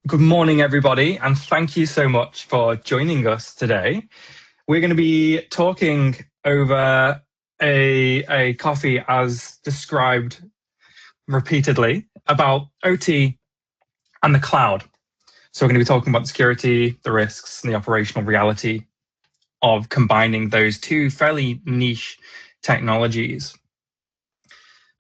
Good morning, everybody, and thank you so much for joining us today. We're going to be talking over a coffee, as described repeatedly, about OT and the cloud. So we're going to be talking about the security, the risks, and the operational reality of combining those two fairly niche technologies.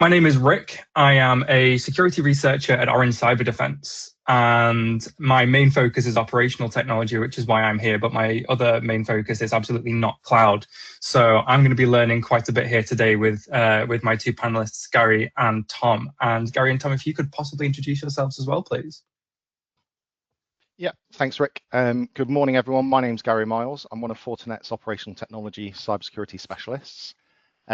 My name is Rick. I am a security researcher at Orange Cyberdefense, and my main focus is operational technology, which is why I'm here, but my other main focus is absolutely not cloud. So I'm going to be learning quite a bit here today with my two panelists, Gary and Tom. And Gary and Tom, if you could possibly introduce yourselves as well, please. Yeah, thanks, Rick. Good morning, everyone. My name's Gary Miles. I'm one of Fortinet's operational technology cybersecurity specialists.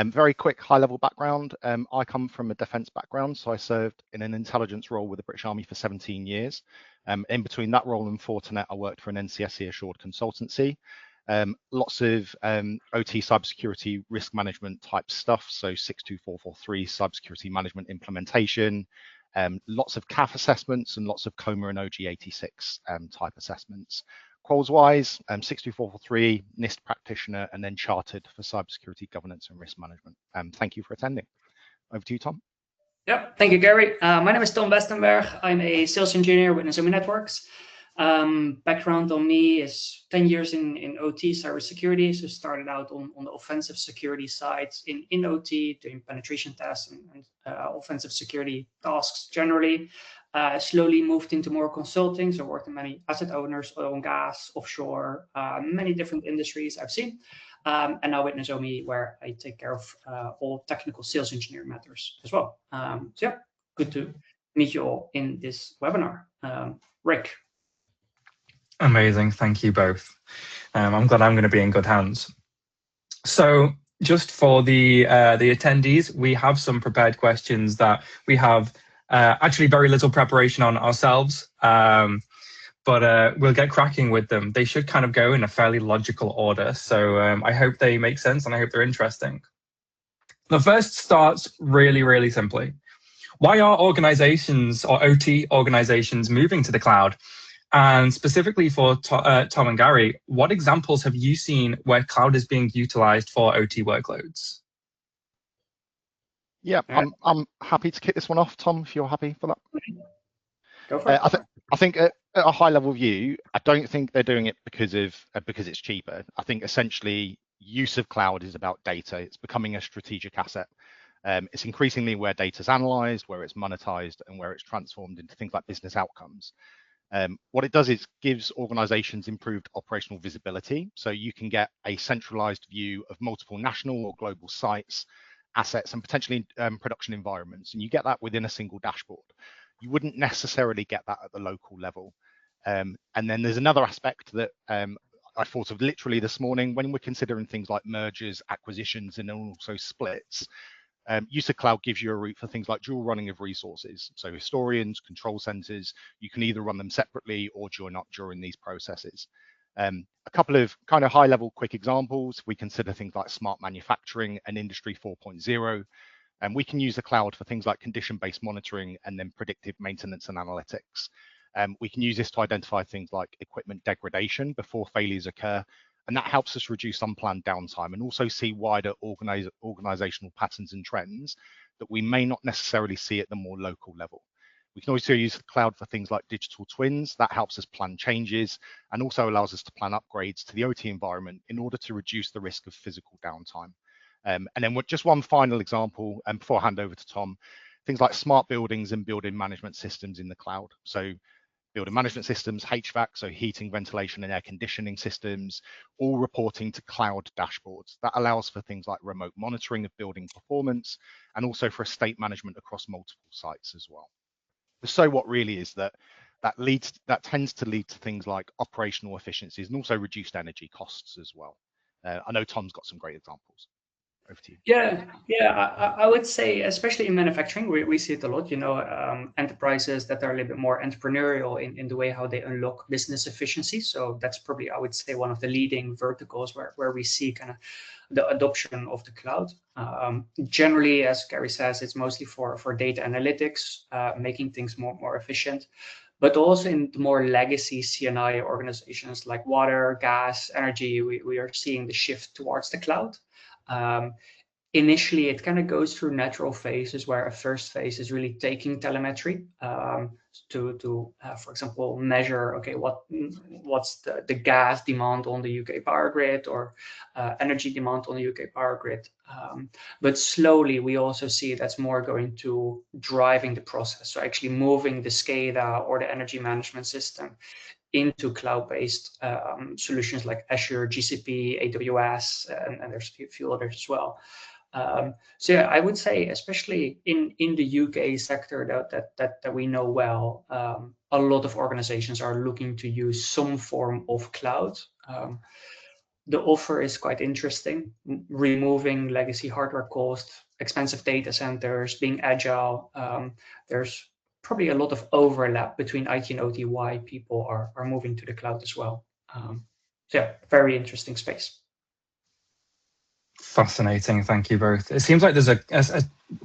Very quick high-level background. I come from a defence background, so I served in an intelligence role with the British Army for 17 years. In between that role and Fortinet, I worked for an NCSC assured consultancy. Lots of OT cybersecurity risk management type stuff, so 62443 cybersecurity management implementation, lots of CAF assessments and lots of COMA and OG86 type assessments. Quals-wise, 62443, NIST practitioner, and then chartered for cybersecurity governance and risk management. Thank you for attending. Over to you, Tom. Yep, thank you, Gary. My name is Tom Westenberg. I'm a sales engineer with Nozomi Networks. Background on me is 10 years in OT cybersecurity. So started out on the offensive security side in OT, doing penetration tests and offensive security tasks generally. Slowly moved into more consulting, so worked in many asset owners, oil and gas, offshore, many different industries I've seen. And now with Nozomi, where I take care of all technical sales engineering matters as well. So yeah, good to meet you all in this webinar. Rick. Amazing, thank you both. I'm glad I'm going to be in good hands. So just for the attendees, we have some prepared questions that we have actually very little preparation on ourselves, but we'll get cracking with them. They should kind of go in a fairly logical order, so I hope they make sense and I hope they're interesting. The first starts really simply. Why are organizations or OT organizations moving to the cloud? And specifically for Tom and Gary, what examples have you seen where cloud is being utilized for OT workloads? Yeah, I'm happy to kick this one off, Tom, if you're happy for that. Go for it. I think at a high level view, I don't think they're doing it because it's cheaper. I think essentially use of cloud is about data. It's becoming a strategic asset. It's increasingly where data is analyzed, where it's monetized, and where it's transformed into things like business outcomes. What it does is gives organizations improved operational visibility. So you can get a centralized view of multiple national or global sites, assets, and potentially production environments. And you get that within a single dashboard. You wouldn't necessarily get that at the local level. And then there's another aspect that I thought of literally this morning when we're considering things like mergers, acquisitions, and also splits. Use of cloud gives you a route for things like dual running of resources. So historians, control centers, you can either run them separately or join up during these processes. A couple of kind of high level quick examples. We consider things like smart manufacturing and industry 4.0. And we can use the cloud for things like condition-based monitoring and then predictive maintenance and analytics. We can use this to identify things like equipment degradation before failures occur. And that helps us reduce unplanned downtime and also see wider organizational patterns and trends that we may not necessarily see at the more local level. We can also use the cloud for things like digital twins. That helps us plan changes and also allows us to plan upgrades to the OT environment in order to reduce the risk of physical downtime. And then just one final example, and before I hand over to Tom, things like smart buildings and building management systems in the cloud. So building management systems, HVAC, so heating, ventilation, and air conditioning systems, all reporting to cloud dashboards. That allows for things like remote monitoring of building performance and also for estate management across multiple sites as well. So what really is that tends to lead to things like operational efficiencies and also reduced energy costs as well. I know Tom's got some great examples. Over to you. Yeah, I would say, especially in manufacturing, we see it a lot, enterprises that are a little bit more entrepreneurial in the way how they unlock business efficiency. So that's probably, I would say, one of the leading verticals where we see kind of the adoption of the cloud. Generally, as Gary says, it's mostly for data analytics, making things more efficient. but also in the more legacy CNI organizations like water, gas, energy, we are seeing the shift towards the cloud. Initially, it kind of goes through natural phases where a first phase is really taking telemetry to for example, measure, okay, what's the gas demand on the UK power grid, or energy demand on the UK power grid. But slowly, we also see that's more going to driving the process. So actually moving the SCADA or the energy management system into cloud-based solutions like Azure, GCP, AWS, and there's a few others as well. So yeah, I would say, especially in the UK sector that we know well, a lot of organizations are looking to use some form of cloud. The offer is quite interesting, removing legacy hardware cost, expensive data centers, being agile. There's probably a lot of overlap between IT and OT, why people are moving to the cloud as well. So yeah, very interesting space. Fascinating. Thank you both. It seems like there's a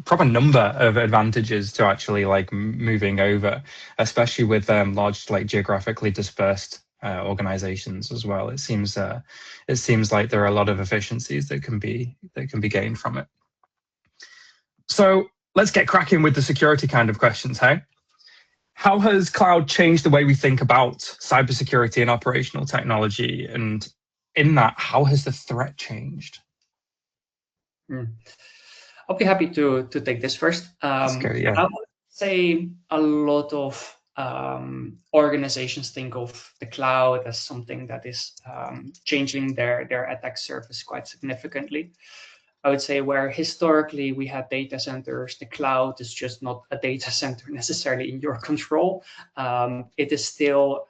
proper number of advantages to actually like moving over, especially with large, like geographically dispersed organizations as well. It seems like there are a lot of efficiencies that can be gained from it. So let's get cracking with the security kind of questions. Hey, how has cloud changed the way we think about cybersecurity and operational technology? And in that, how has the threat changed? I'll be happy to take this first. Let's go, yeah. I would say a lot of organizations think of the cloud as something that is changing their attack surface quite significantly. I would say where historically we had data centers, the cloud is just not a data center necessarily in your control. It is still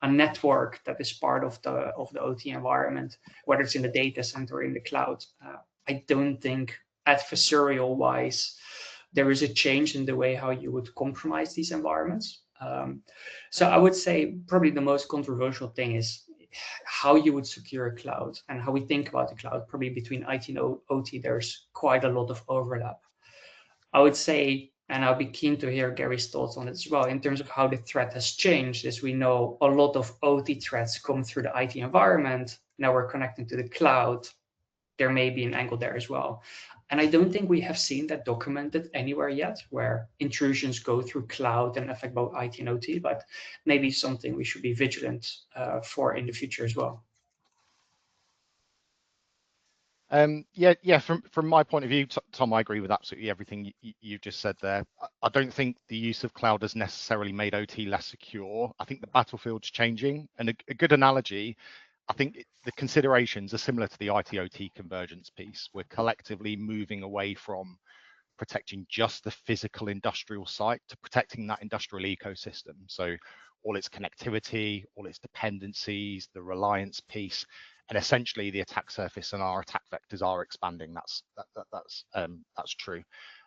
a network that is part of the OT environment, whether it's in the data center or in the cloud. I don't think adversarial wise, there is a change in the way how you would compromise these environments. So I would say probably the most controversial thing is how you would secure a cloud and how we think about the cloud. Probably between IT and OT, there's quite a lot of overlap. I would say, and I'll be keen to hear Gary's thoughts on it as well, in terms of how the threat has changed, is we know a lot of OT threats come through the IT environment. Now we're connecting to the cloud. There may be an angle there as well. And I don't think we have seen that documented anywhere yet, where intrusions go through cloud and affect both IT and OT, but maybe something we should be vigilant for in the future as well. Yeah. From my point of view, Tom, I agree with absolutely everything you've just said there. I don't think the use of cloud has necessarily made OT less secure. I think the battlefield's changing, and a good analogy, I think the considerations are similar to the IT-OT convergence piece. We're collectively moving away from protecting just the physical industrial site to protecting that industrial ecosystem. So all its connectivity, all its dependencies, the reliance piece, and essentially the attack surface and our attack vectors are expanding. That's true.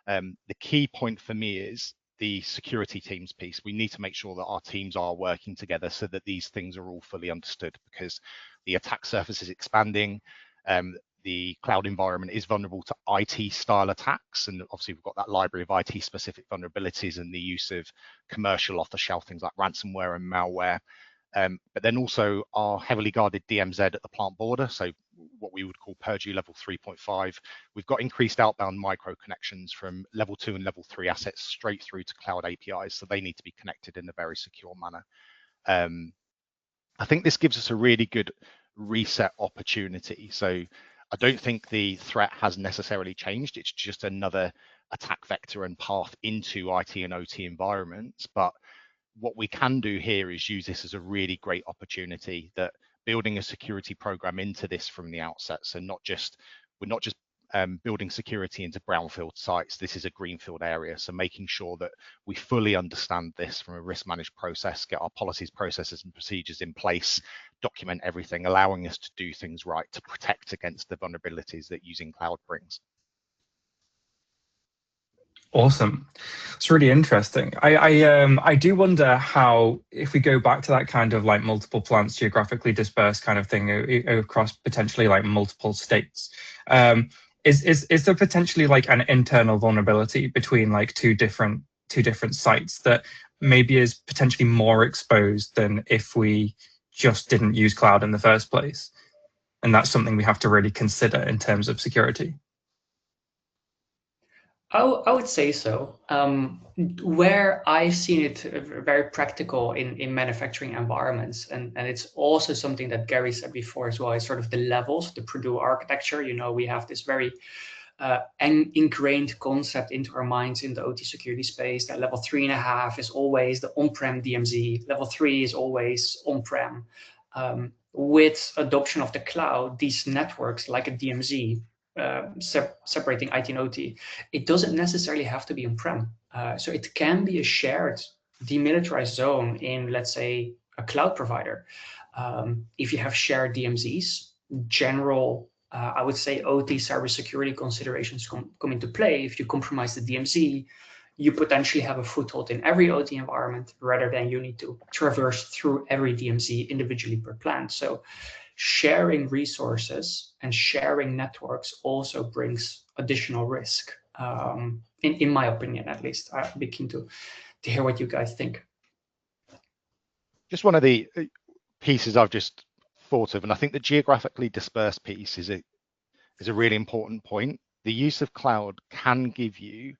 The key point for me is the security teams piece. We need to make sure that our teams are working together so that these things are all fully understood, because the attack surface is expanding. The cloud environment is vulnerable to IT style attacks, and obviously we've got that library of IT specific vulnerabilities and the use of commercial off the shelf things like ransomware and malware. But then also our heavily guarded DMZ at the plant border, so what we would call Purview level 3.5. We've got increased outbound micro connections from level 2 and level 3 assets straight through to cloud APIs, so they need to be connected in a very secure manner. I think this gives us a really good reset opportunity. So I don't think the threat has necessarily changed. It's just another attack vector and path into IT and OT environments. But what we can do here is use this as a really great opportunity, that building a security program into this from the outset. So we're not just building security into brownfield sites. This is a greenfield area. So making sure that we fully understand this from a risk managed process, get our policies, processes and procedures in place, document everything, allowing us to do things right to protect against the vulnerabilities that using cloud brings. Awesome. It's really interesting. I do wonder how, if we go back to that kind of like multiple plants geographically dispersed kind of thing across potentially like multiple states, is there potentially like an internal vulnerability between like two different sites that maybe is potentially more exposed than if we just didn't use cloud in the first place. And that's something we have to really consider in terms of security. I would say so. Where I've seen it very practical in manufacturing environments, and it's also something that Gary said before as well, is sort of the levels, the Purdue architecture. You know, we have this very ingrained concept into our minds in the OT security space that level 3.5 is always the on-prem DMZ, level 3 is always on-prem. With adoption of the cloud, these networks like a DMZ, separating IT and OT, it doesn't necessarily have to be on-prem. So it can be a shared demilitarized zone in, let's say, a cloud provider. If you have shared DMZs, general, I would say OT cybersecurity considerations come into play. If you compromise the DMZ, you potentially have a foothold in every OT environment rather than you need to traverse through every DMZ individually per plant. So sharing resources and sharing networks also brings additional risk, in my opinion, at least. I'd be keen to hear what you guys think. Just one of the pieces I've just thought of, and I think the geographically dispersed piece is a really important point. The use of cloud can give you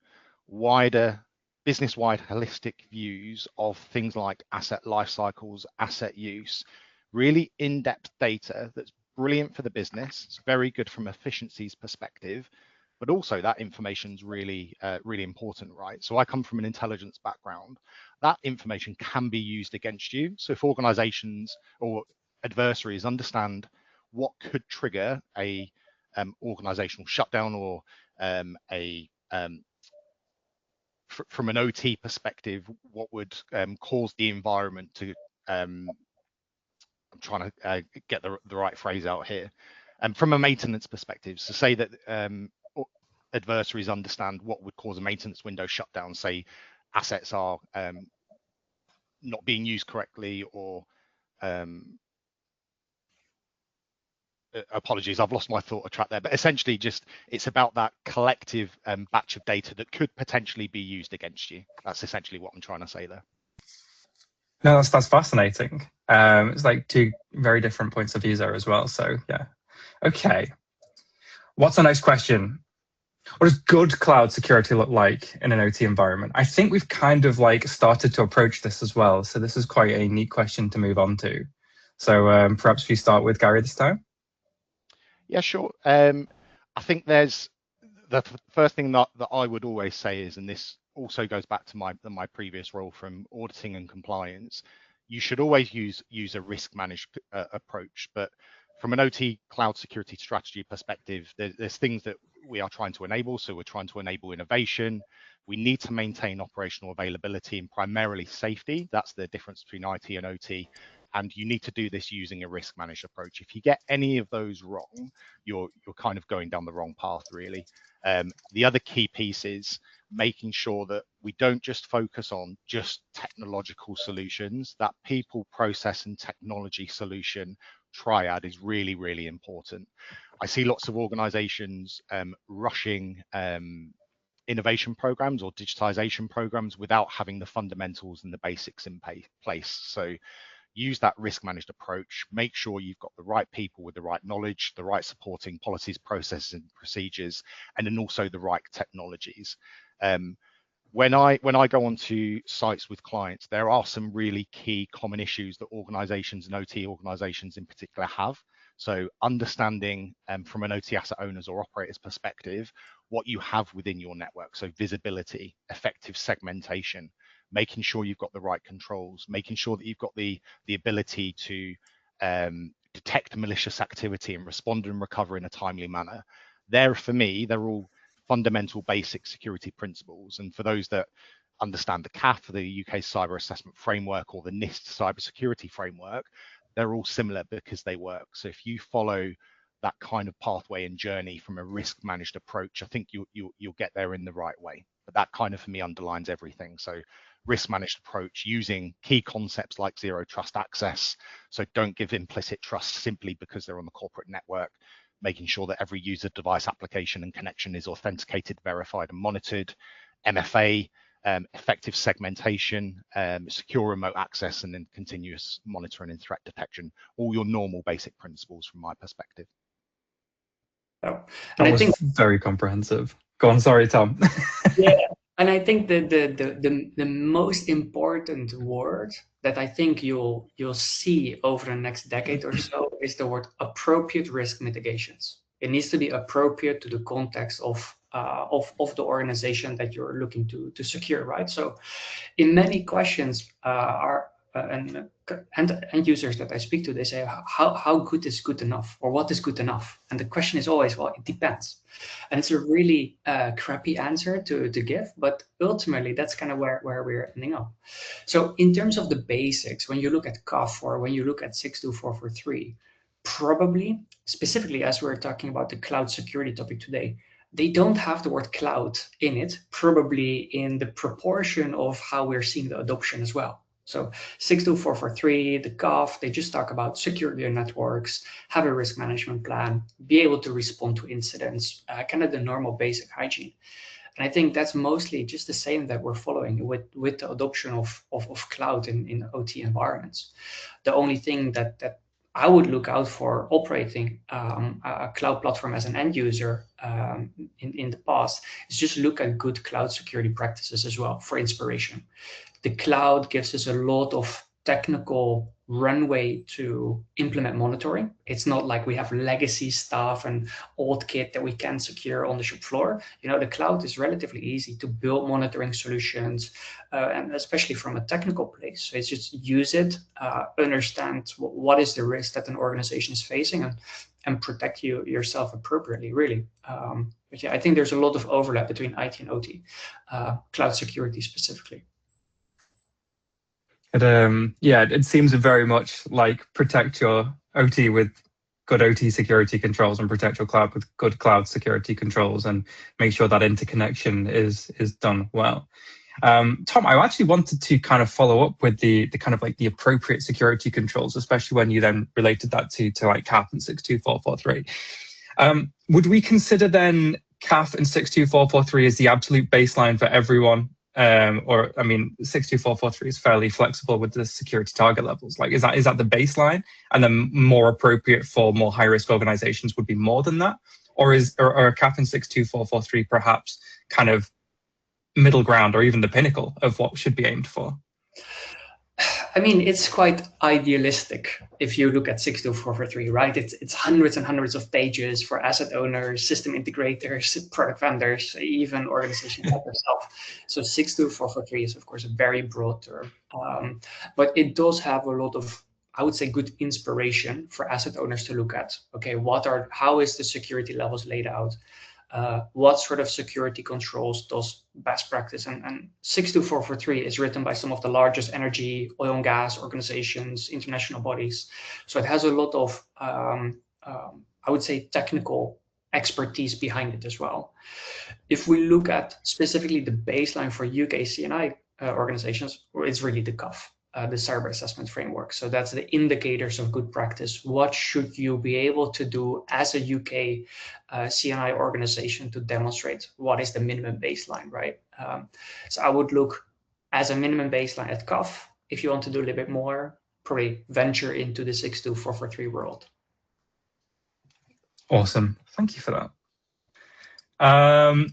wider, business-wide holistic views of things like asset life cycles, asset use, really in-depth data that's brilliant for the business. It's very good from efficiencies perspective, but also that information's really, really important, right? So I come from an intelligence background. That information can be used against you. So if organizations or adversaries understand what could trigger a organizational shutdown or from an OT perspective, what would cause the environment to, I'm trying to get the right phrase out here, from a maintenance perspective, so say that adversaries understand what would cause a maintenance window shutdown, say assets are not being used correctly, or apologies, I've lost my thought track there, but essentially just it's about that collective batch of data that could potentially be used against you. That's essentially what I'm trying to say there. No, that's fascinating. It's like two very different points of view there as well. So yeah. Okay. What's the next question? What does good cloud security look like in an OT environment? I think we've kind of like started to approach this as well. So this is quite a neat question to move on to. So perhaps we start with Gary this time. Yeah, sure. I think there's the first thing that I would always say is, and this also goes back to my previous role from auditing and compliance, you should always use a risk managed approach. But from an OT cloud security strategy perspective, there's things that we are trying to enable. So we're trying to enable innovation. We need to maintain operational availability and primarily safety. That's the difference between IT and OT. And you need to do this using a risk managed approach. If you get any of those wrong, you're kind of going down the wrong path, really. The other key piece is making sure that we don't just focus on just technological solutions. That people, process, and technology solution triad is really, really important. I see lots of organizations rushing innovation programs or digitization programs without having the fundamentals and the basics in place. So use that risk managed approach, make sure you've got the right people with the right knowledge, the right supporting policies, processes, and procedures, and then also the right technologies. When I go onto sites with clients, there are some really key common issues that organizations and OT organizations in particular have. So understanding from an OT asset owners or operators perspective, what you have within your network. So visibility, effective segmentation, making sure you've got the right controls, making sure that you've got the ability to detect malicious activity and respond and recover in a timely manner. For me, they're all fundamental basic security principles. And for those that understand the CAF, the UK Cyber Assessment Framework, or the NIST Cybersecurity Framework, they're all similar because they work. So if you follow that kind of pathway and journey from a risk managed approach, I think you'll get there in the right way. But that kind of, for me, underlines everything. So risk managed approach using key concepts like zero trust access. So don't give implicit trust simply because they're on the corporate network, making sure that every user, device, application, and connection is authenticated, verified, and monitored. MFA, effective segmentation, secure remote access, and then continuous monitoring and threat detection. All your normal basic principles from my perspective. Oh. That was very comprehensive. Go on, sorry, Tom. Yeah, and I think the most important word that I think you'll see over the next decade or so is the word appropriate risk mitigations. It needs to be appropriate to the context of the organization that you're looking to secure, right? So, in many questions, and end users that I speak to, they say, how good is good enough, or what is good enough? And the question is always, well, it depends. And it's a really crappy answer to give, but ultimately that's kind of where we're ending up. So in terms of the basics, when you look at CUF or when you look at 62443, probably, specifically as we're talking about the cloud security topic today, they don't have the word cloud in it, probably in the proportion of how we're seeing the adoption as well. So 62443, the CUF, they just talk about secure your networks, have a risk management plan, be able to respond to incidents, kind of the normal basic hygiene. And I think that's mostly just the same that we're following with the adoption of cloud in OT environments. The only thing that I would look out for operating a cloud platform as an end user in the past is just look at good cloud security practices as well for inspiration. The cloud gives us a lot of technical runway to implement monitoring. It's not like we have legacy stuff and old kit that we can secure on the shop floor. You know, the cloud is relatively easy to build monitoring solutions, and especially from a technical place. So it's just use it, understand what is the risk that an organization is facing, and protect yourself appropriately, really. But yeah, I think there's a lot of overlap between IT and OT, cloud security specifically. It seems very much like protect your OT with good OT security controls and protect your cloud with good cloud security controls, and make sure that interconnection is done well. Tom, I actually wanted to kind of follow up with the kind of like the appropriate security controls, especially when you then related that to like CAF and 62443. Would we consider then CAF and 62443 as the absolute baseline for everyone? Or I mean, 62443 is fairly flexible with the security target levels. Like, is that the baseline, and then more appropriate for more high risk organizations would be more than that, or are CAF and 62443 perhaps kind of middle ground, or even the pinnacle of what should be aimed for? I mean, it's quite idealistic if you look at 62443, right? It's hundreds and hundreds of pages for asset owners, system integrators, product vendors, even organizations like yourself. So 62443 is, of course, a very broad term, but it does have a lot of, I would say, good inspiration for asset owners to look at. Okay, how is the security levels laid out? What sort of security controls does best practice? And 62443 is written by some of the largest energy, oil and gas organizations, international bodies. So it has a lot of, I would say, technical expertise behind it as well. If we look at specifically the baseline for UK CNI organizations, it's really the CUF. The cyber assessment framework. So that's the indicators of good practice. What should you be able to do as a UK CNI organization to demonstrate what is the minimum baseline, right? So I would look as a minimum baseline at CUF. If you want to do a little bit more, probably venture into the 62443 world. Awesome. Thank you for that.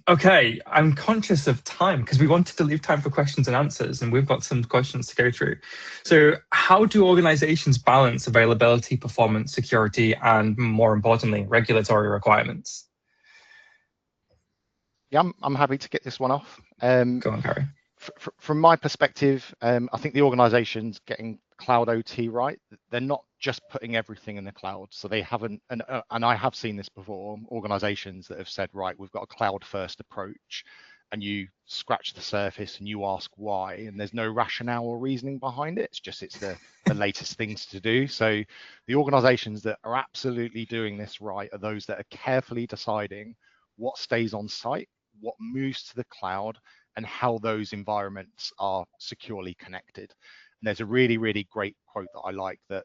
Okay, I'm conscious of time because we wanted to leave time for questions and answers, and we've got some questions to go through. So how do organizations balance availability, performance, security, and more importantly, regulatory requirements? Yeah, I'm happy to get this one off. Go on, Gary. From my perspective, I think the organization's getting cloud OT right. They're not just putting everything in the cloud. So they haven't, and I have seen this before, organizations that have said, right, we've got a cloud first approach, and you scratch the surface and you ask why, and there's no rationale or reasoning behind it. It's the latest things to do. So the organizations that are absolutely doing this right are those that are carefully deciding what stays on site, what moves to the cloud, and how those environments are securely connected. And there's a really, really great quote that I like, that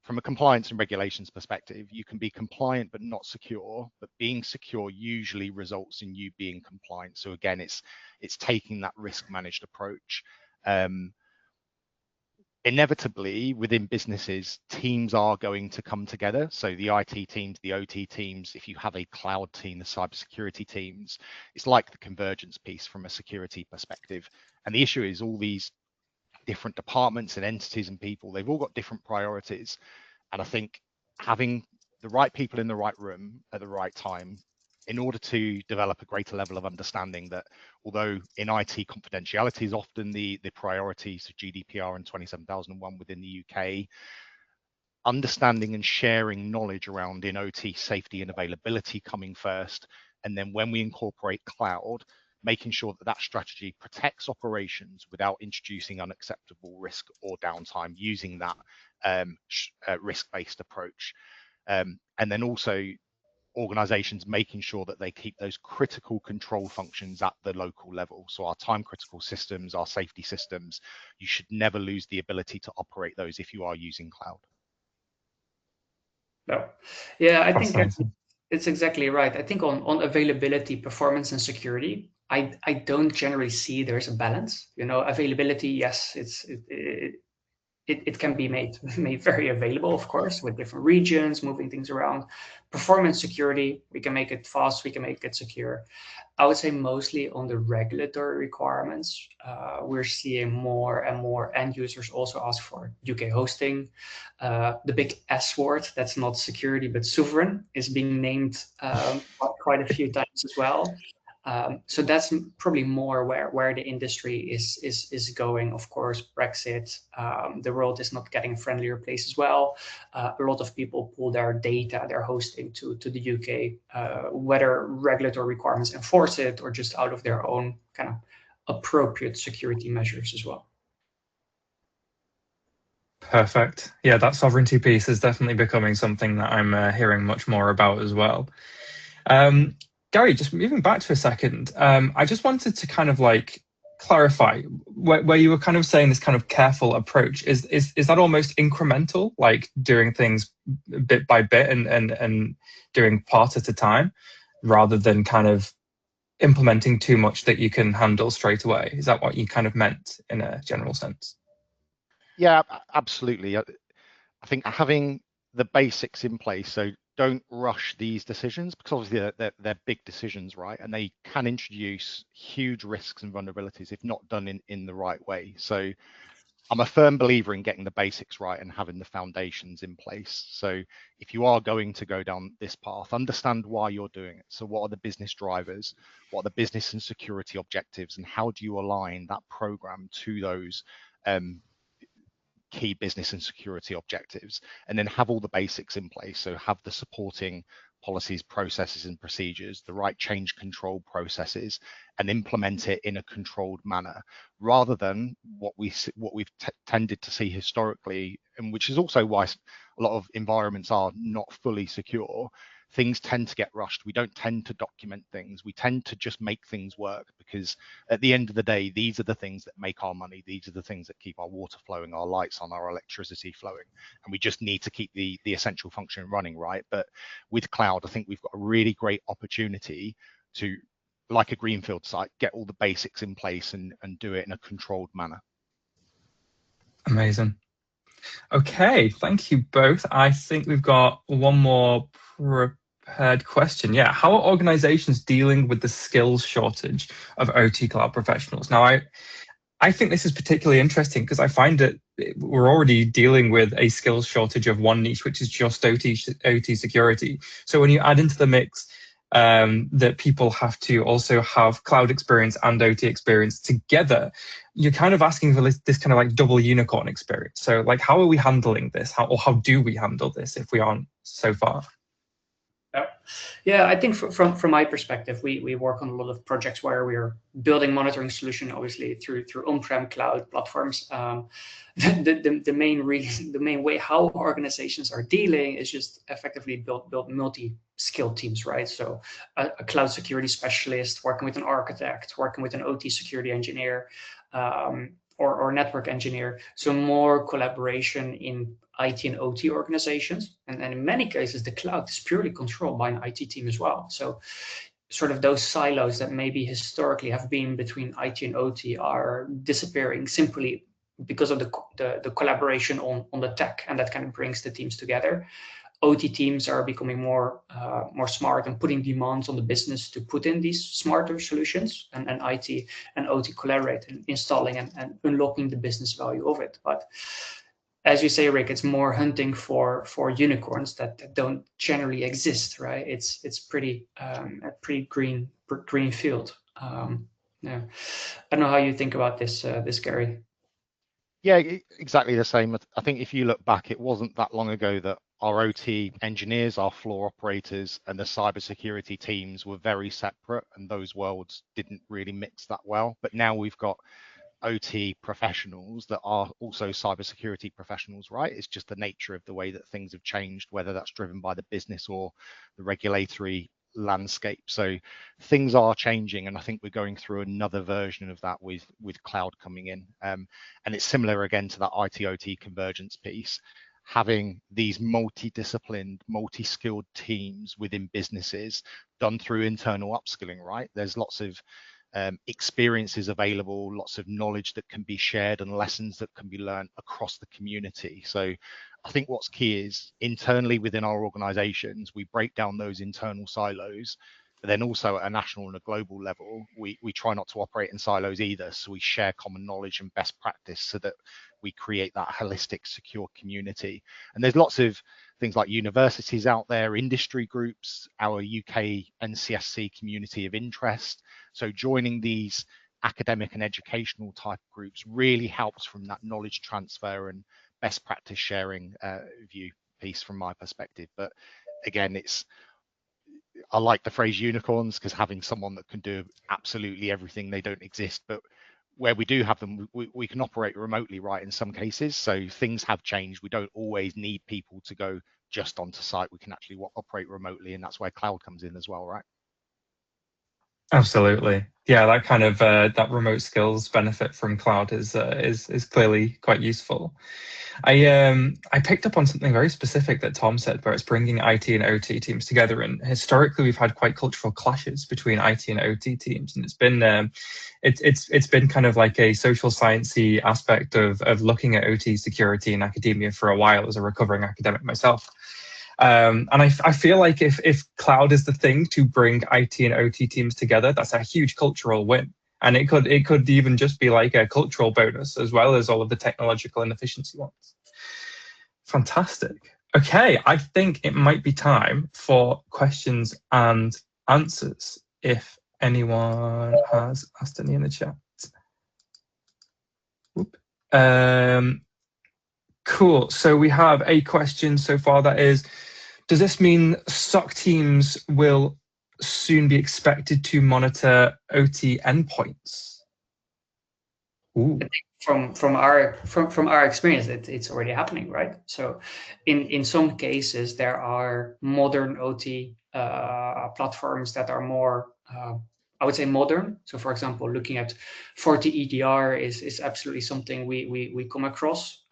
from a compliance and regulations perspective, you can be compliant but not secure, but being secure usually results in you being compliant. So again, it's taking that risk managed approach. Inevitably, within businesses, teams are going to come together. So the IT teams, the OT teams, if you have a cloud team, the cybersecurity teams, it's like the convergence piece from a security perspective. And the issue is all these different departments and entities and people, they've all got different priorities. And I think having the right people in the right room at the right time, in order to develop a greater level of understanding that although in IT confidentiality is often the priority, so GDPR and 27001 within the UK, understanding and sharing knowledge around in OT safety and availability coming first. And then when we incorporate cloud, making sure that that strategy protects operations without introducing unacceptable risk or downtime using that risk-based approach. And then also organizations making sure that they keep those critical control functions at the local level. So our time critical systems, our safety systems, you should never lose the ability to operate those if you are using cloud. No. Yeah, I think it's exactly right. I think on availability, performance, and security, I don't generally see there's a balance. You know, availability, yes, it can be made very available, of course, with different regions, moving things around. Performance, security, we can make it fast, we can make it secure. I would say mostly on the regulatory requirements, we're seeing more and more end users also ask for UK hosting. The big S word, that's not security, but sovereign, is being named quite a few times as well. So that's probably more where the industry is going. Of course, Brexit, the world is not getting a friendlier place as well. A lot of people pull their data, their hosting to the UK, whether regulatory requirements enforce it or just out of their own kind of appropriate security measures as well. Perfect. Yeah, that sovereignty piece is definitely becoming something that I'm hearing much more about as well. Gary, just moving back to a second, I just wanted to kind of like clarify where you were kind of saying this kind of careful approach. Is that almost incremental, like doing things bit by bit and doing part at a time, rather than kind of implementing too much that you can handle straight away? Is that what you kind of meant in a general sense? Yeah, absolutely. I think having the basics in place, so don't rush these decisions, because obviously they're big decisions, right? And they can introduce huge risks and vulnerabilities if not done in the right way. So I'm a firm believer in getting the basics right and having the foundations in place. So if you are going to go down this path, understand why you're doing it. So what are the business drivers? What are the business and security objectives? And how do you align that program to those key business and security objectives, and then have all the basics in place. So have the supporting policies, processes, and procedures, the right change control processes, and implement it in a controlled manner, rather than what we've tended to see historically, and which is also why a lot of environments are not fully secure. Things tend to get rushed. We don't tend to document things. We tend to just make things work, because at the end of the day, these are the things that make our money. These are the things that keep our water flowing, our lights on, our electricity flowing. And we just need to keep the essential function running, right? But with cloud, I think we've got a really great opportunity to, like a greenfield site, get all the basics in place and do it in a controlled manner. Amazing. Okay, thank you both. I think we've got one more prepared question. Yeah, how are organizations dealing with the skills shortage of OT cloud professionals? Now, I think this is particularly interesting because I find that we're already dealing with a skills shortage of one niche, which is just OT security. So when you add into the mix that people have to also have cloud experience and OT experience together, you're kind of asking for this kind of like double unicorn experience. So like, how are we handling this? How do we handle this if we aren't so far? Yeah, I think from my perspective, we work on a lot of projects where we are building monitoring solution, obviously through on-prem cloud platforms. The main way how organizations are dealing is just effectively build multi-skilled teams, right? So a cloud security specialist working with an architect, working with an OT security engineer, or network engineer. So more collaboration in IT and OT organizations. And in many cases, the cloud is purely controlled by an IT team as well. So sort of those silos that maybe historically have been between IT and OT are disappearing simply because of the collaboration on the tech, and that kind of brings the teams together. OT teams are becoming more smart and putting demands on the business to put in these smarter solutions, and IT and OT collaborate in installing and unlocking the business value of it. But as you say, Rick, it's more hunting for unicorns that don't generally exist, right? It's pretty a pretty green field. Yeah, I don't know how you think about this, Gary. Yeah, exactly the same. I think if you look back, it wasn't that long ago that our OT engineers, our floor operators, and the cybersecurity teams were very separate, and those worlds didn't really mix that well. But now we've got OT professionals that are also cybersecurity professionals, right? It's just the nature of the way that things have changed, whether that's driven by the business or the regulatory landscape. So things are changing, and I think we're going through another version of that with cloud coming in. And it's similar again to that IT/OT convergence piece. Having these multidisciplined, multi-skilled teams within businesses done through internal upskilling, right? There's lots of experiences available, lots of knowledge that can be shared and lessons that can be learned across the community. So I think what's key is internally within our organizations, we break down those internal silos, but then also at a national and a global level, we try not to operate in silos either. So we share common knowledge and best practice so that we create that holistic, secure community. And there's lots of things like universities out there, industry groups, our UK NCSC community of interest. So joining these academic and educational type groups really helps from that knowledge transfer and best practice sharing view piece from my perspective. But again, I like the phrase unicorns because having someone that can do absolutely everything, they don't exist. But where we do have them, we can operate remotely, right, in some cases. So things have changed. We don't always need people to go just onto site. We can actually operate remotely, and that's where cloud comes in as well, right? Absolutely. Yeah, that kind of that remote skills benefit from cloud is clearly quite useful. I picked up on something very specific that Tom said, where it's bringing IT and OT teams together. And historically, we've had quite cultural clashes between IT and OT teams, and it's been kind of like a social sciencey aspect of looking at OT security in academia for a while as a recovering academic myself. And I feel like if cloud is the thing to bring IT and OT teams together, that's a huge cultural win. And it could even just be like a cultural bonus as well as all of the technological and efficiency ones. Fantastic. Okay, I think it might be time for questions and answers if anyone has asked any in the chat. Cool. So we have a question so far that is, does this mean SOC teams will soon be expected to monitor OT endpoints? Ooh. From our experience, it's already happening, right? So in some cases, there are modern OT platforms that are more, I would say, modern. So for example, looking at FortiEDR is absolutely something we come across,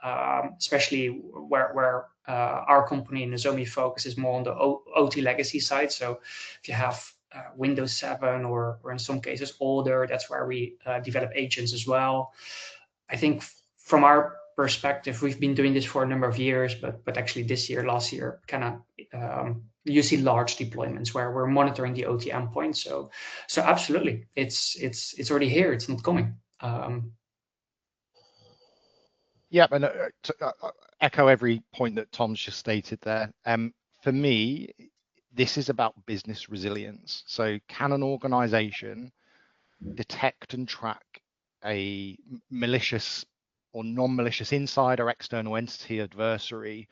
especially where our company Nozomi focuses more on the OT legacy side. So if you have Windows 7 or in some cases older, that's where we develop agents as well. I think from our perspective, we've been doing this for a number of years, but actually this year, last year, kind of you see large deployments where we're monitoring the OT endpoint. So absolutely, it's already here. It's not coming. Yeah, and to echo every point that Tom's just stated there. For me, this is about business resilience. So can an organization detect and track a malicious or non-malicious inside or external entity adversary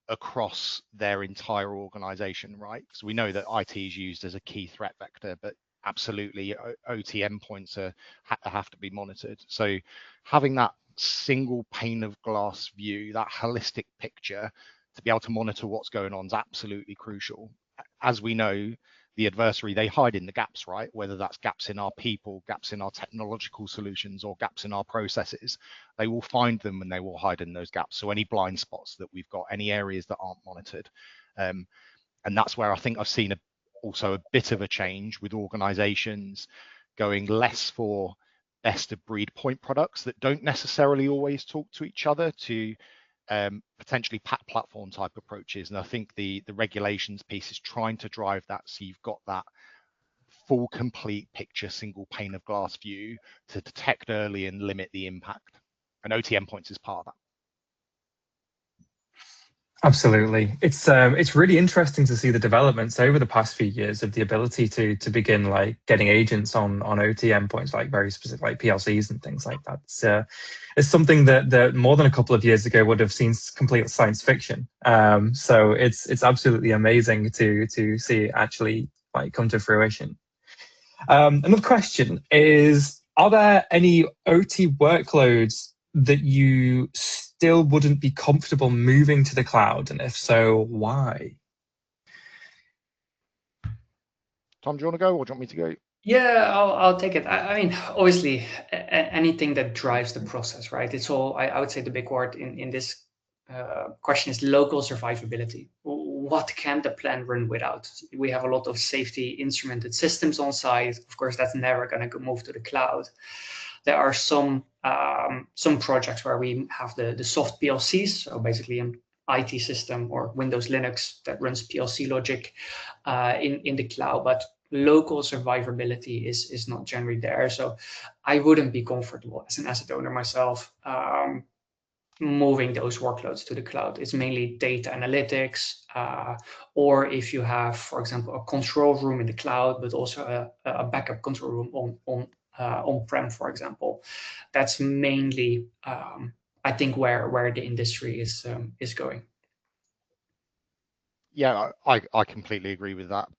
across their entire organization, right? Because we know that IT is used as a key threat vector, but absolutely OT endpoints have to be monitored. So having that single pane of glass view, that holistic picture to be able to monitor what's going on is absolutely crucial. As we know, the adversary, they hide in the gaps, right? Whether that's gaps in our people, gaps in our technological solutions, or gaps in our processes, they will find them and they will hide in those gaps. So any blind spots that we've got, any areas that aren't monitored. And that's where I think I've seen also a bit of a change with organizations going less for best of breed point products that don't necessarily always talk to each other, to potentially platform type approaches. And I think the regulations piece is trying to drive that, so you've got that full complete picture, single pane of glass view to detect early and limit the impact. And OT endpoints is part of that. Absolutely. It's really interesting to see the developments over the past few years of the ability to begin like getting agents on OT endpoints, like very specific, like PLCs and things like that. It's something that more than a couple of years ago would have seen complete science fiction. So it's absolutely amazing to see it actually like come to fruition. Another question is, are there any OT workloads that you still wouldn't be comfortable moving to the cloud? And if so, why? Tom, do you want to go or do you want me to go? Yeah, I'll take it. I mean, obviously, anything that drives the process, right? It's all, I would say the big word in this question is local survivability. What can the plant run without? We have a lot of safety instrumented systems on site. Of course, that's never going to move to the cloud. There are some projects where we have the soft PLCs, so basically an IT system or Windows Linux that runs PLC logic in the cloud, but local survivability is not generally there. So I wouldn't be comfortable as an asset owner myself moving those workloads to the cloud. It's mainly data analytics, or if you have, for example, a control room in the cloud, but also a backup control room on-prem, for example. That's mainly, I think, where the industry is going. Yeah, I completely agree with that.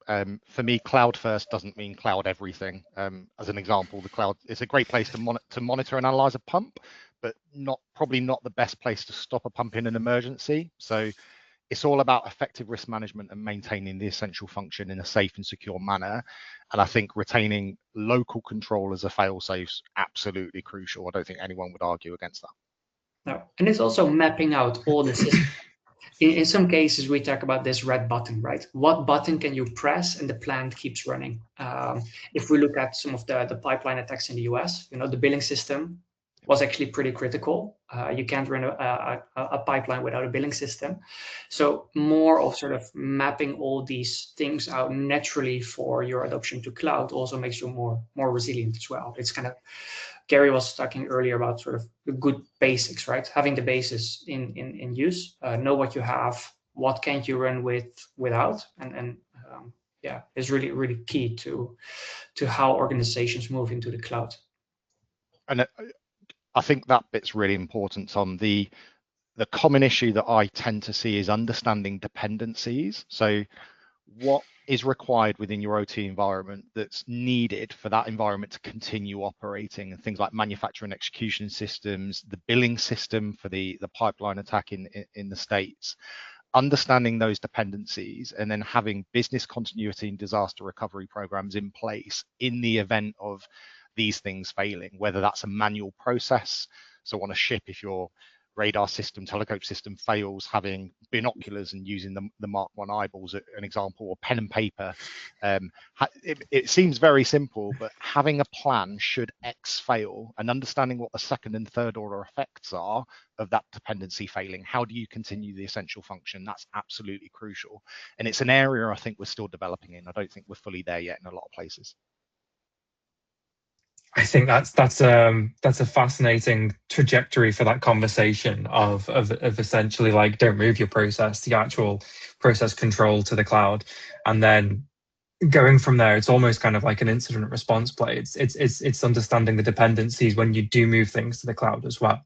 For me, cloud first doesn't mean cloud everything. As an example, the cloud is a great place to monitor and analyze a pump, but probably not the best place to stop a pump in an emergency. So it's all about effective risk management and maintaining the essential function in a safe and secure manner. And I think retaining local control as a fail-safe is absolutely crucial. I don't think anyone would argue against that. No, and it's also mapping out all the systems. In some cases, we talk about this red button, right? What button can you press and the plant keeps running? If we look at some of the pipeline attacks in the US, the billing system was actually pretty critical. You can't run a pipeline without a billing system. So more of sort of mapping all these things out naturally for your adoption to cloud also makes you more resilient as well. It's kind of, Gary was talking earlier about sort of the good basics, right? Having the basis in use, know what you have, what can't you run without, and yeah, is really, really key to how organizations move into the cloud. And I think that bit's really important, Tom. The common issue that I tend to see is understanding dependencies. So what is required within your OT environment that's needed for that environment to continue operating, and things like manufacturing execution systems, the billing system for the pipeline attack in the States. Understanding those dependencies and then having business continuity and disaster recovery programs in place in the event of these things failing, whether that's a manual process. So on a ship, if your radar system, telescope system fails, having binoculars and using the Mark 1 eyeballs, an example, or pen and paper. It seems very simple, but having a plan should X fail and understanding what the second and third order effects are of that dependency failing. How do you continue the essential function? That's absolutely crucial. And it's an area I think we're still developing in. I don't think we're fully there yet in a lot of places. I think that's a fascinating trajectory for that conversation of essentially like don't move your process, the actual process control to the cloud, and then going from there. It's almost kind of like an incident response play. It's understanding the dependencies when you do move things to the cloud as well,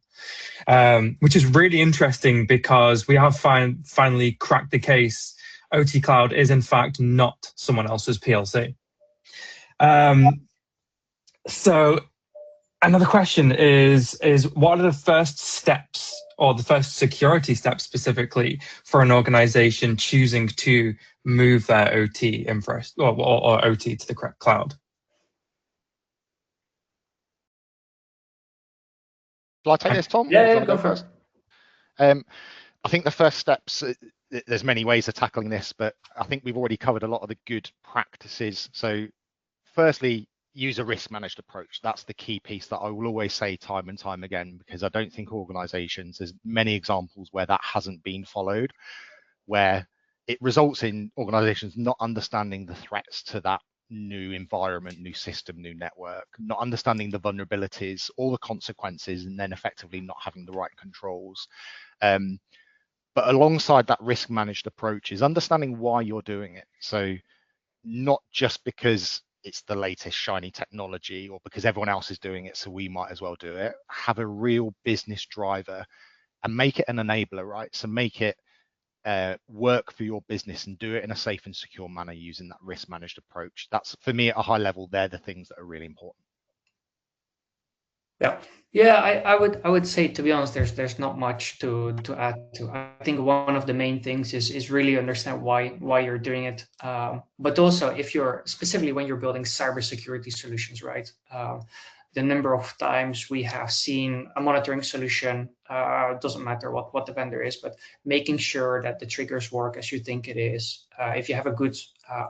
which is really interesting because we have finally cracked the case. OT cloud is in fact not someone else's PLC. So Another question is what are the first steps, or the first security steps specifically, for an organization choosing to move their OT infra or OT to the cloud? Shall I take this, Tom? Yeah, go for it. I think the first steps, there's many ways of tackling this, but I think we've already covered a lot of the good practices. So firstly, use a risk managed approach. That's the key piece that I will always say time and time again, because I don't think organizations, there's many examples where that hasn't been followed, where it results in organizations not understanding the threats to that new environment, new system, new network, not understanding the vulnerabilities, all the consequences, and then effectively not having the right controls. But alongside that risk managed approach is understanding why you're doing it. So not just because it's the latest shiny technology or because everyone else is doing it, so we might as well do it. Have a real business driver and make it an enabler, right? So make it work for your business and do it in a safe and secure manner using that risk managed approach. That's, for me, at a high level, they're the things that are really important. Yeah, I would say, to be honest, there's not much to add to. I think one of the main things is really understand why you're doing it, but also if you're specifically when you're building cybersecurity solutions, right? The number of times we have seen a monitoring solution, doesn't matter what the vendor is, but making sure that the triggers work as you think it is. If you have a good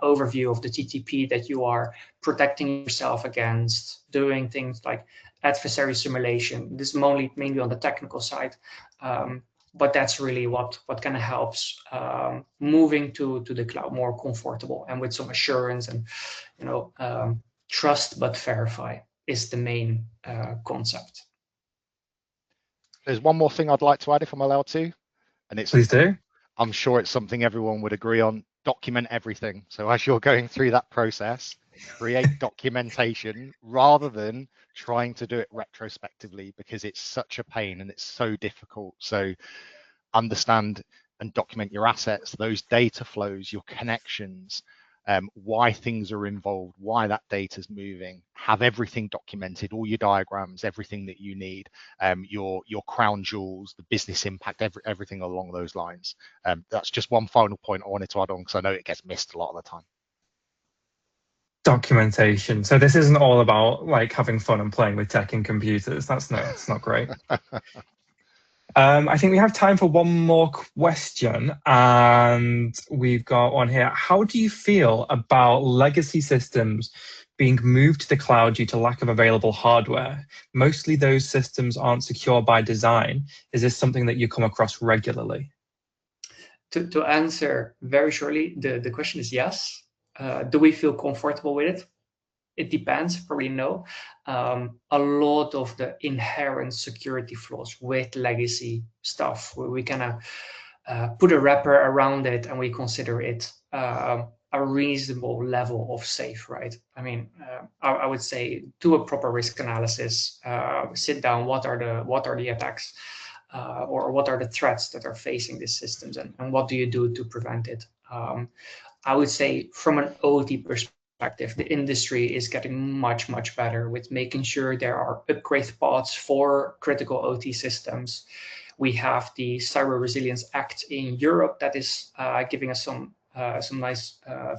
overview of the TTP that you are protecting yourself against, doing things like adversary simulation. This is mainly on the technical side, but that's really what kind of helps moving to the cloud more comfortable and with some assurance and trust but verify is the main concept. There's one more thing I'd like to add, if I'm allowed to, and it's Please do. I'm sure it's something everyone would agree on. Document everything. So as you're going through that process, create documentation rather than trying to do it retrospectively, because it's such a pain and it's so difficult. So understand and document your assets, those data flows, your connections, why things are involved, why that data is moving. Have everything documented, all your diagrams, everything that you need, your crown jewels, the business impact, everything along those lines. That's just one final point I wanted to add on, because I know it gets missed a lot of the time. Documentation. So this isn't all about like having fun and playing with tech and computers. It's not great. I think we have time for one more question, and we've got one here. How do you feel about legacy systems being moved to the cloud due to lack of available hardware? Mostly those systems aren't secure by design. Is this something that you come across regularly? To answer very shortly, the question is yes. Do we feel comfortable with it? It depends, probably no. A lot of the inherent security flaws with legacy stuff, we kind of put a wrapper around it and we consider it a reasonable level of safe, right? I mean, I would say do a proper risk analysis, sit down, what are the attacks, or what are the threats that are facing these systems, and what do you do to prevent it? I would say from an OT perspective, the industry is getting much better with making sure there are upgrade paths for critical OT systems. We have the Cyber Resilience Act in Europe that is giving us some nice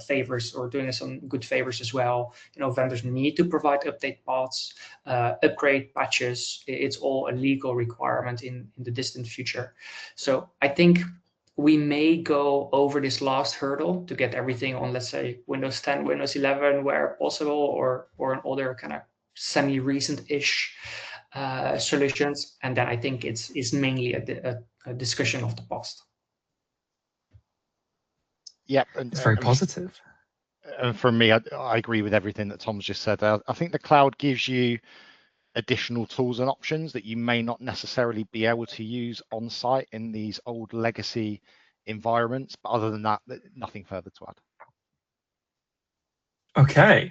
favors, or doing us some good favors as well. Vendors need to provide update paths, upgrade patches. It's all a legal requirement in the distant future. So I think we may go over this last hurdle to get everything on, let's say, Windows 10, Windows 11, where possible, or an other kind of semi-recent-ish solutions. And then I think it's mainly a discussion of the past. Yeah, it's very positive. And for me, I agree with everything that Tom's just said. I think the cloud gives you additional tools and options that you may not necessarily be able to use on site in these old legacy environments. But other than that, nothing further to add. Okay.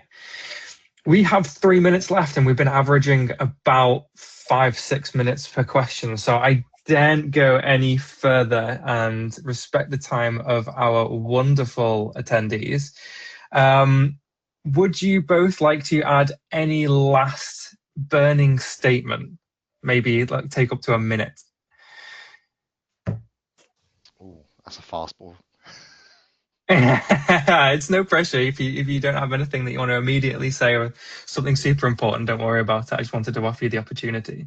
We have 3 minutes left, and we've been averaging about 5-6 minutes per question. So I daren't go any further and respect the time of our wonderful attendees. Would you both like to add any last burning statement? Maybe like take up to a minute. Oh, that's a fastball. It's no pressure. If you don't have anything that you want to immediately say or something super important, don't worry about it. I just wanted to offer you the opportunity.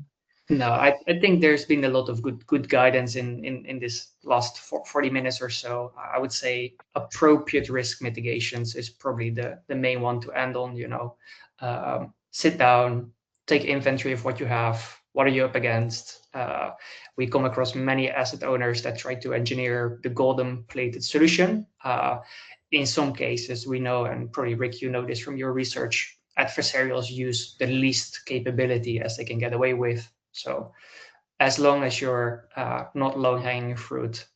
No, I think there's been a lot of good guidance in this last 40 minutes or so. I would say appropriate risk mitigations is probably the main one to end on. Sit down, take inventory of what you have. What are you up against? We come across many asset owners that try to engineer the golden plated solution. In some cases, we know, and probably Rick, you know this from your research, adversarials use the least capability as they can get away with. So as long as you're not low-hanging fruit,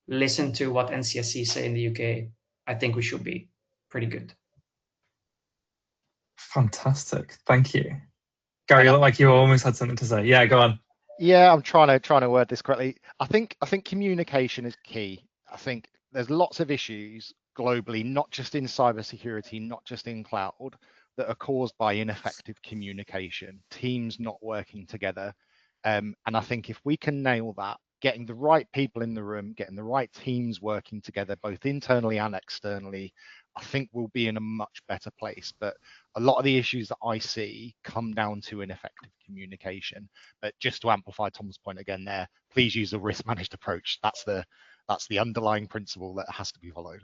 listen to what NCSC say in the UK. I think we should be pretty good. Fantastic. Thank you. Gary, you look like you almost had something to say. Yeah, go on. Yeah, I'm trying to word this correctly. I think communication is key. I think there's lots of issues globally, not just in cybersecurity, not just in cloud, that are caused by ineffective communication, teams not working together. And I think if we can nail that, getting the right people in the room, getting the right teams working together, both internally and externally, I think we'll be in a much better place. But a lot of the issues that I see come down to ineffective communication. But just to amplify Tom's point again there, please use a risk managed approach. That's the underlying principle that has to be followed.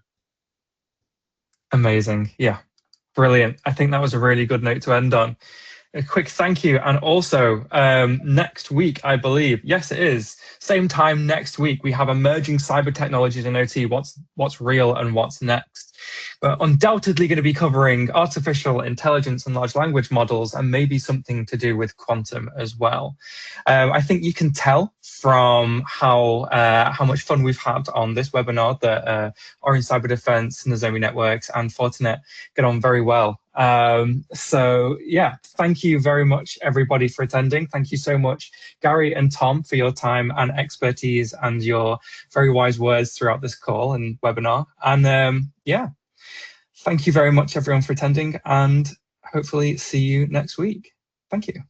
Amazing. Yeah. Brilliant. I think that was a really good note to end on. A quick thank you. And also next week, I believe, yes, it is, same time next week, we have emerging cyber technologies in OT, what's real and what's next. We're undoubtedly going to be covering artificial intelligence and large language models, and maybe something to do with quantum as well. I think you can tell from how much fun we've had on this webinar that Orange Cyberdefense, Nozomi Networks, and Fortinet get on very well. So yeah, thank you very much, everybody, for attending. Thank you so much, Gary and Tom, for your time and expertise and your very wise words throughout this call and webinar. And yeah, thank you very much, everyone, for attending, and hopefully see you next week. Thank you.